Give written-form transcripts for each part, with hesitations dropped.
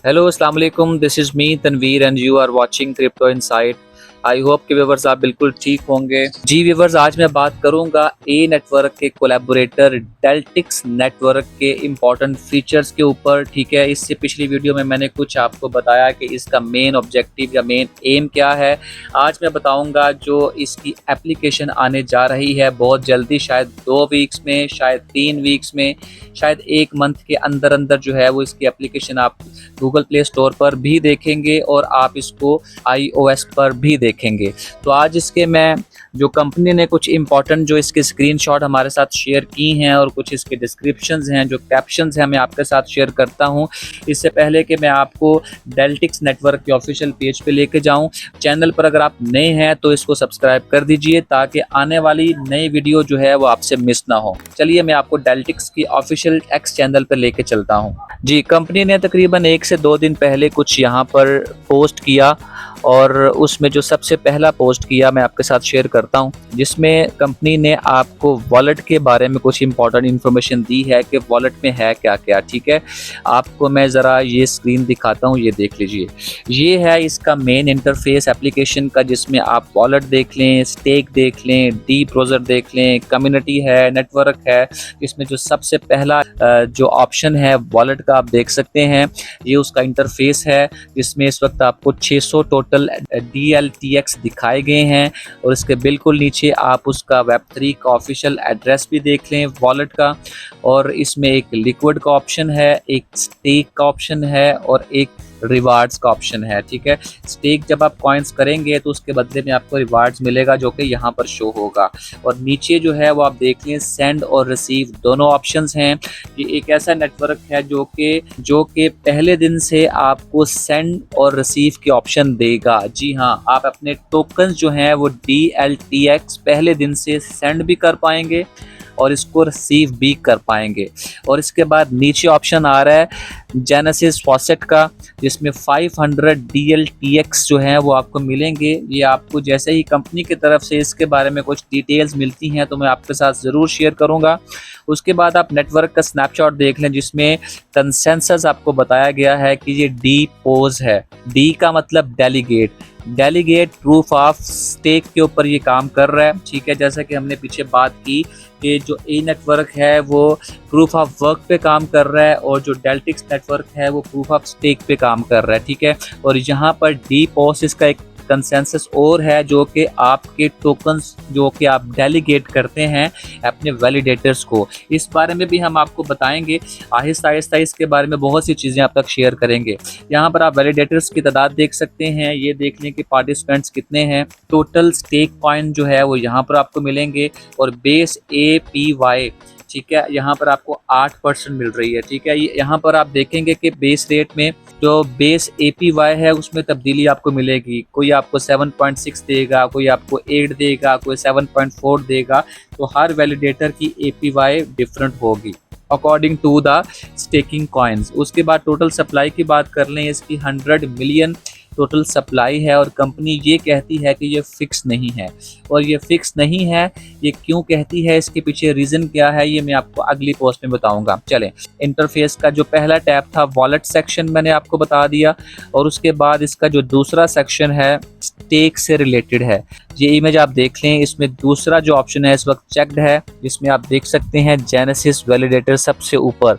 Hello अस्सलाम वालेकुम, this is me Tanveer and you are watching crypto insight. I hope कि viewers आप बिल्कुल ठीक होंगे। जी व्यूअर्स, आज मैं बात करूंगा ए नेटवर्क के कोलैबोरेटर डेल्टिक्स नेटवर्क के इम्पॉर्टेंट फीचर्स के ऊपर। ठीक है, इससे पिछली वीडियो में मैंने कुछ आपको बताया कि इसका मेन ऑब्जेक्टिव या मेन एम क्या है। आज मैं बताऊंगा जो इसकी एप्लीकेशन आने जा रही है बहुत जल्दी, शायद 2 वीक्स में, शायद 3 वीक्स में, शायद 1 मंथ के अंदर अंदर जो है वो इसकी एप्लीकेशन आप गूगल प्ले स्टोर पर भी देखेंगे और आप इसको iOS पर भी देखेंगे। तो आज इसके मैं जो कंपनी ने कुछ इंपॉर्टेंट जो इसके स्क्रीनशॉट हमारे साथ शेयर की हैं और कुछ इसके डिस्क्रिप्शंस हैं, जो कैप्शंस हैं, मैं आपके साथ शेयर करता हूं। इससे पहले कि मैं आपको डेल्टिक्स नेटवर्क के ऑफिशियल पेज पे लेके जाऊं, चैनल पर अगर आप नए हैं तो इसको सब्सक्राइब कर दीजिए ताकि आने वाली नई वीडियो जो है वो आपसे मिस ना हो। चलिए मैं आपको डेल्टिक्स की ऑफिशियल एक्स चैनल पर लेके चलता हूँ। जी, कंपनी ने तकरीबन 1 से 2 दिन पहले कुछ यहाँ पर पोस्ट किया और उसमें जो सबसे पहला पोस्ट किया मैं आपके साथ शेयर करता हूं, जिसमें कंपनी ने आपको वॉलेट के बारे में कुछ इंपॉर्टेंट इन्फॉर्मेशन दी है कि वॉलेट में है क्या क्या। ठीक है, आपको मैं ज़रा ये स्क्रीन दिखाता हूं, ये देख लीजिए। ये है इसका मेन इंटरफेस एप्लीकेशन का, जिसमें आप वॉलेट देख लें, स्टेक देख लें, डी ब्राउज़र देख लें, कम्युनिटी है, नेटवर्क है। इसमें जो सबसे पहला जो ऑप्शन है वॉलेट का, आप देख सकते हैं, ये उसका इंटरफेस है, जिसमें इस वक्त आपको 600 टोटल DLTX दिखाए गए हैं और इसके बिल्कुल नीचे आप उसका Web3 का ऑफिशियल एड्रेस भी देख लें वॉलेट का। और इसमें एक लिक्विड का ऑप्शन है, एक स्टेक का ऑप्शन है और एक रिवार्ड्स का ऑप्शन है। ठीक है, स्टेक जब आप कॉइन्स करेंगे तो उसके बदले में आपको रिवार्ड्स मिलेगा जो कि यहाँ पर शो होगा। और नीचे जो है वो आप देख लें, सेंड और रिसीव दोनों ऑप्शंस हैं। ये एक ऐसा नेटवर्क है जो कि पहले दिन से आपको सेंड और रिसीव के ऑप्शन देगा। जी हाँ, आप अपने टोकन्स जो हैं वो DLTX पहले दिन से सेंड भी कर पाएंगे और इसको रिसीव भी कर पाएंगे। और इसके बाद नीचे ऑप्शन आ रहा है जेनेसिस फॉसेट का, जिसमें 500 DLTX जो हैं वो आपको मिलेंगे। ये आपको जैसे ही कंपनी की तरफ से इसके बारे में कुछ डिटेल्स मिलती हैं तो मैं आपके साथ ज़रूर शेयर करूंगा। उसके बाद आप नेटवर्क का स्नैपशॉट देख लें, जिसमें कंसेंसस आपको बताया गया है कि ये डी पोज है। डी का मतलब डेलीगेट प्रूफ ऑफ स्टेक के ऊपर ये काम कर रहा है। ठीक है, जैसा कि हमने पीछे बात की कि जो ए नेटवर्क है वो प्रूफ ऑफ वर्क पे काम कर रहा है और जो डेल्टिक्स नेटवर्क है वो प्रूफ ऑफ स्टेक पे काम कर रहा है। ठीक है, और यहाँ पर डी पोस इसका एक कंसेंसस और है, जो कि आपके टोकन्स जो कि आप डेलीगेट करते हैं अपने वैलिडेटर्स को। इस बारे में भी हम आपको बताएंगे, आहिस्ता आहिस्ता इसके बारे में बहुत सी चीज़ें आप तक शेयर करेंगे। यहाँ पर आप वैलिडेटर्स की तादाद देख सकते हैं, ये देख लें कि पार्टिसिपेंट्स कितने हैं। टोटल स्टेक पॉइंट जो है वो यहाँ पर आपको मिलेंगे और बेस APY, ठीक है, यहाँ पर आपको 8% मिल रही है। ठीक है, यहाँ पर आप देखेंगे कि बेस रेट में जो बेस APY है उसमें तब्दीली आपको मिलेगी। कोई आपको 7.6 देगा, कोई आपको 8 देगा, कोई 7.4 देगा। तो हर वैलिडेटर की APY डिफरेंट होगी according to the staking coins. उसके बाद टोटल सप्लाई की बात कर लें, इसकी 100 मिलियन टोटल सप्लाई है और कंपनी ये कहती है कि ये फिक्स नहीं है। और ये फिक्स नहीं है, ये क्यों कहती है, इसके पीछे रीज़न क्या है, ये मैं आपको अगली पोस्ट में बताऊंगा। चलें, इंटरफेस का जो पहला टैब था वॉलेट सेक्शन मैंने आपको बता दिया, और उसके बाद इसका जो दूसरा सेक्शन है स्टेक से रिलेटेड है। ये इमेज आप देख लें, इसमें दूसरा जो ऑप्शन है इस वक्त चेक्ड है, जिसमें आप देख सकते हैं जेनेसिस वैलिडेटर सबसे ऊपर,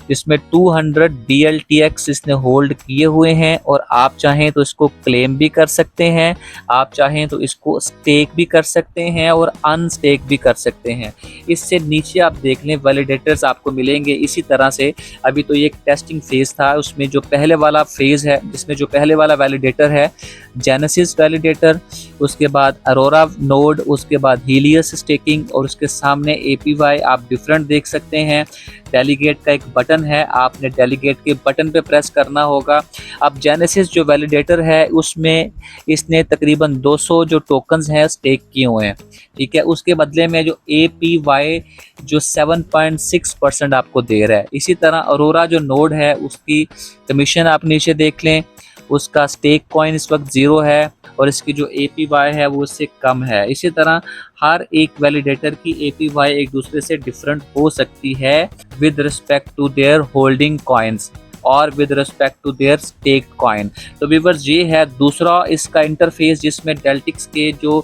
जिसमें 200 DLTX इसने होल्ड किए हुए हैं और आप चाहें तो इसको क्लेम भी कर सकते हैं, आप चाहें तो इसको स्टेक भी कर सकते हैं और अनस्टेक भी कर सकते हैं। इससे नीचे आप देख लें वैलिडेटर्स आपको मिलेंगे इसी तरह से। अभी तो ये एक टेस्टिंग फेज़ था, उसमें जो पहले वाला फेज़ है, जिसमें जो पहले वाला वैलिडेटर है जेनेसिस वैलिडेटर, उसके बाद अरोरा नोड, उसके बाद हीलियस स्टेकिंग और उसके सामने APY आप डिफरेंट देख सकते हैं। डेलीगेट का एक बटन है, आपने डेलीगेट के बटन पे प्रेस करना होगा। अब जेनेसिस जो वैलिडेटर है उसमें इसने तकरीबन 200 जो टोकन्स हैं स्टेक किए हुए हैं। ठीक है, उसके बदले में जो APY जो 7.6% आपको दे रहा है। इसी तरह अरोरा जो नोड है उसकी कमीशन आप नीचे देख लें, उसका स्टेक कॉइन इस वक्त 0 है और इसकी जो APY है वो उससे कम है। इसी तरह हर एक वैलिडेटर की APY एक दूसरे से डिफरेंट हो सकती है with respect to their holding coins. और with respect to their stake coin. तो व्यूअर्स ये है दूसरा इसका इंटरफेस जिसमें डेल्टिक्स के जो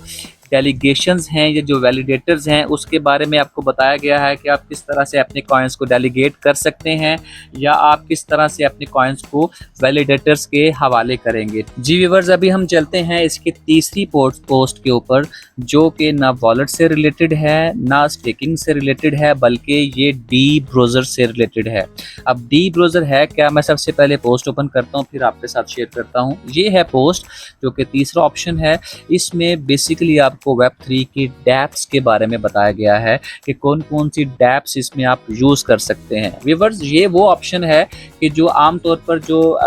डेलीगेशंस हैं या जो वैलिडेटर्स हैं उसके बारे में आपको बताया गया है कि आप किस तरह से अपने कॉइन्स को डेलीगेट कर सकते हैं या आप किस तरह से अपने कॉइन्स को वैलिडेटर्स के हवाले करेंगे। जी व्यूअर्स, अभी हम चलते हैं इसकी तीसरी पोस्ट के ऊपर जो कि ना वॉलेट से रिलेटेड है ना स्टेकिंग से रिलेटेड है, बल्कि ये डी ब्राउज़र से रिलेटेड है। अब डी ब्राउज़र है क्या, मैं सबसे पहले पोस्ट ओपन करता हूँ फिर आपके साथ शेयर करता हूँ। ये है पोस्ट जो कि तीसरा ऑप्शन है। इसमें बेसिकली आपको Web3 की डैप्स के बारे में बताया गया है कि कौन कौन सी डैप्स इसमें आप यूज़ कर सकते हैं। व्यूअर्स, ये वो ऑप्शन है कि जो आमतौर पर जो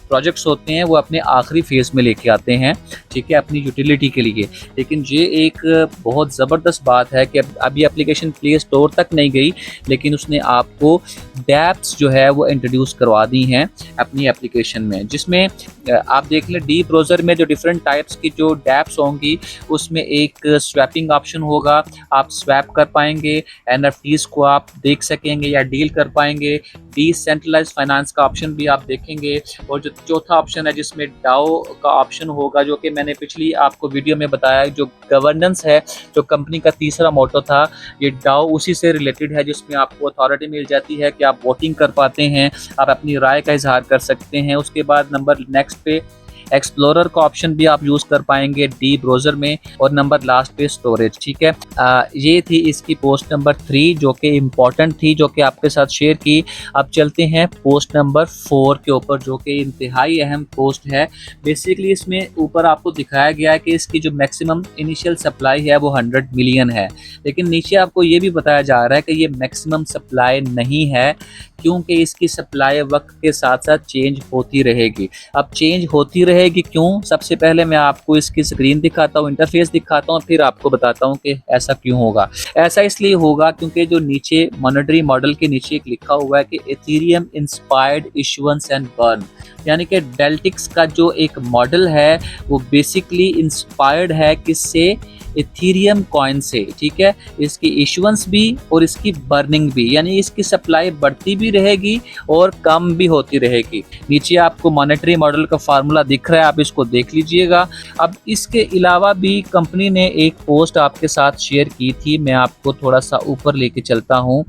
प्रोजेक्ट्स होते हैं वो अपने आखिरी फेज़ में लेके आते हैं, ठीक है, अपनी यूटिलिटी के लिए। लेकिन ये एक बहुत ज़बरदस्त बात है कि अभी एप्लीकेशन प्ले स्टोर तक नहीं गई लेकिन उसने आपको डैप्स जो है वो इंट्रोड्यूस करवा दी हैं अपनी एप्लीकेशन में, जिसमें आप देख लें डी ब्राउज़र में जो डिफरेंट टाइप्स की जो डैप्स होंगी उसमें एक स्वैपिंग ऑप्शन होगा, आप स्वैप कर पाएंगे, NFTs को आप देख सकेंगे या डील कर पाएंगे, डिसेंट्रलाइज्ड फाइनेंस का ऑप्शन भी आप देखेंगे, और जो चौथा ऑप्शन है जिसमें डाओ का ऑप्शन होगा जो कि मैंने पिछली आपको वीडियो में बताया, जो गवर्नेंस है, जो कंपनी का तीसरा मोटो था, ये डाओ उसी से रिलेटेड है जिसमें आपको अथॉरिटी मिल जाती है कि आप वोटिंग कर पाते हैं, आप अपनी राय का इजहार कर सकते हैं। उसके बाद नंबर नेक्स्ट पे एक्सप्लोरर का ऑप्शन भी आप यूज़ कर पाएंगे डी ब्राउज़र में, और नंबर लास्ट पे स्टोरेज, ठीक है। ये थी इसकी पोस्ट नंबर 3 जो कि इम्पॉर्टेंट थी, जो कि आपके साथ शेयर की। अब चलते हैं पोस्ट नंबर 4 के ऊपर जो कि इंतहाई अहम पोस्ट है। बेसिकली इसमें ऊपर आपको दिखाया गया है कि इसकी जो मैक्सिमम इनिशियल सप्लाई है वो 100 मिलियन है, लेकिन नीचे आपको ये भी बताया जा रहा है कि ये मैक्सिमम सप्लाई नहीं है क्योंकि इसकी सप्लाई वक्त के साथ साथ चेंज होती रहेगी। अब चेंज होती रहेगी क्यों, सबसे पहले मैं आपको इसकी स्क्रीन दिखाता हूँ, इंटरफेस दिखाता हूँ, फिर आपको बताता हूँ कि ऐसा क्यों होगा। ऐसा इसलिए होगा क्योंकि जो नीचे मॉनेटरी मॉडल के नीचे एक लिखा हुआ है कि Ethereum inspired issuance and burn, यानी कि डेल्टिक्स का जो एक मॉडल है वो बेसिकली इंस्पायर्ड है किससे, इथेरियम कॉइन से, ठीक है। इसकी इशुएंस भी और इसकी बर्निंग भी, यानी इसकी सप्लाई बढ़ती भी रहेगी और कम भी होती रहेगी। नीचे आपको मॉनेटरी मॉडल का फार्मूला दिख रहा है, आप इसको देख लीजिएगा। अब इसके अलावा भी कंपनी ने एक पोस्ट आपके साथ शेयर की थी, मैं आपको थोड़ा सा ऊपर लेके चलता हूँ।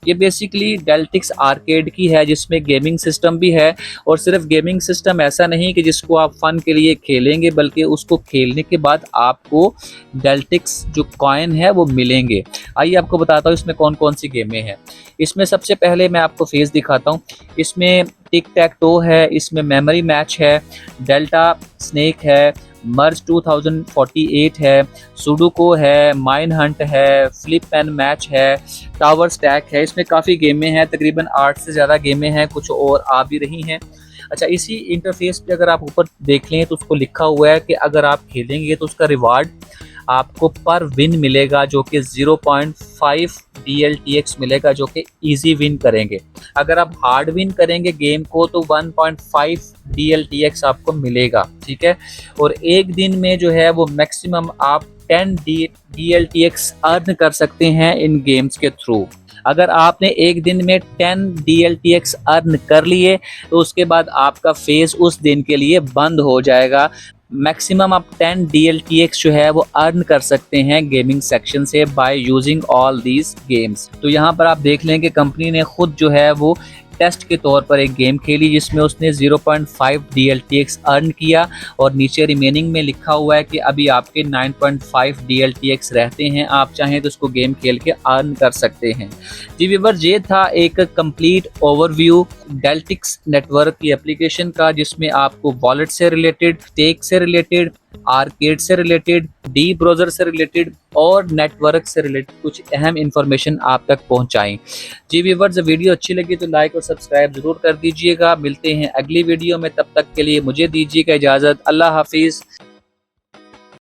ये बेसिकली डेल्टिक्स आर्केड की है जिसमें गेमिंग सिस्टम भी है, और सिर्फ गेमिंग सिस्टम ऐसा नहीं कि जिसको आप फन के लिए खेलेंगे, बल्कि उसको खेलने के बाद आपको डेल्टिक्स जो कॉइन है वो मिलेंगे। आइए आपको बताता हूँ इसमें कौन कौन सी गेमें हैं। इसमें सबसे पहले मैं आपको फेस दिखाता हूँ। इसमें टिक टैक टो है, इसमें मेमोरी मैच है, डेल्टा स्नेक है, मर्ज 2048 है, सुडोको है, माइन हंट है, फ्लिप एंड मैच है, टावर स्टैक है। इसमें काफ़ी गेमें हैं, तकरीबन 8 से ज़्यादा गेमें हैं, कुछ और आ भी रही हैं। अच्छा, इसी इंटरफेस पे अगर आप ऊपर देख लें तो उसको लिखा हुआ है कि अगर आप खेलेंगे तो उसका रिवार्ड आपको पर विन मिलेगा जो कि 0.5 DLTX मिलेगा, जो कि इजी विन करेंगे। अगर आप हार्ड विन करेंगे गेम को तो 1.5 DLTX आपको मिलेगा, ठीक है। और एक दिन में जो है वो मैक्सिमम आप 10 DLTX अर्न कर सकते हैं इन गेम्स के थ्रू। अगर आपने एक दिन में 10 DLTX अर्न कर लिए तो उसके बाद आपका फेज उस दिन के लिए बंद हो जाएगा। मैक्सिमम आप 10 DLTX जो है वो अर्न कर सकते हैं गेमिंग सेक्शन से by using all these games. तो यहाँ पर आप देख लें कि कंपनी ने खुद जो है वो टेस्ट के तौर पर एक गेम खेली जिसमें उसने 0.5 DLTX अर्न किया, और नीचे रिमेनिंग में लिखा हुआ है कि अभी आपके 9.5 DLTX रहते हैं, आप चाहें तो उसको गेम खेल के अर्न कर सकते हैं। जी व्यूअर्स, ये था एक कंप्लीट ओवरव्यू डेल्टिक्स नेटवर्क की एप्लीकेशन का, जिसमें आपको वॉलेट से रिलेटेड, स्टेक से रिलेटेड, आर्केड से रिलेटेड, डी ब्राउज़र से रिलेटेड और नेटवर्क से रिलेटेड कुछ अहम इंफॉर्मेशन आप तक पहुंचाई। जी व्यूअर्स, वीडियो अच्छी लगी तो लाइक और सब्सक्राइब जरूर कर दीजिएगा। मिलते हैं अगली वीडियो में, तब तक के लिए मुझे दीजिएगा इजाज़त। अल्लाह हाफिज़।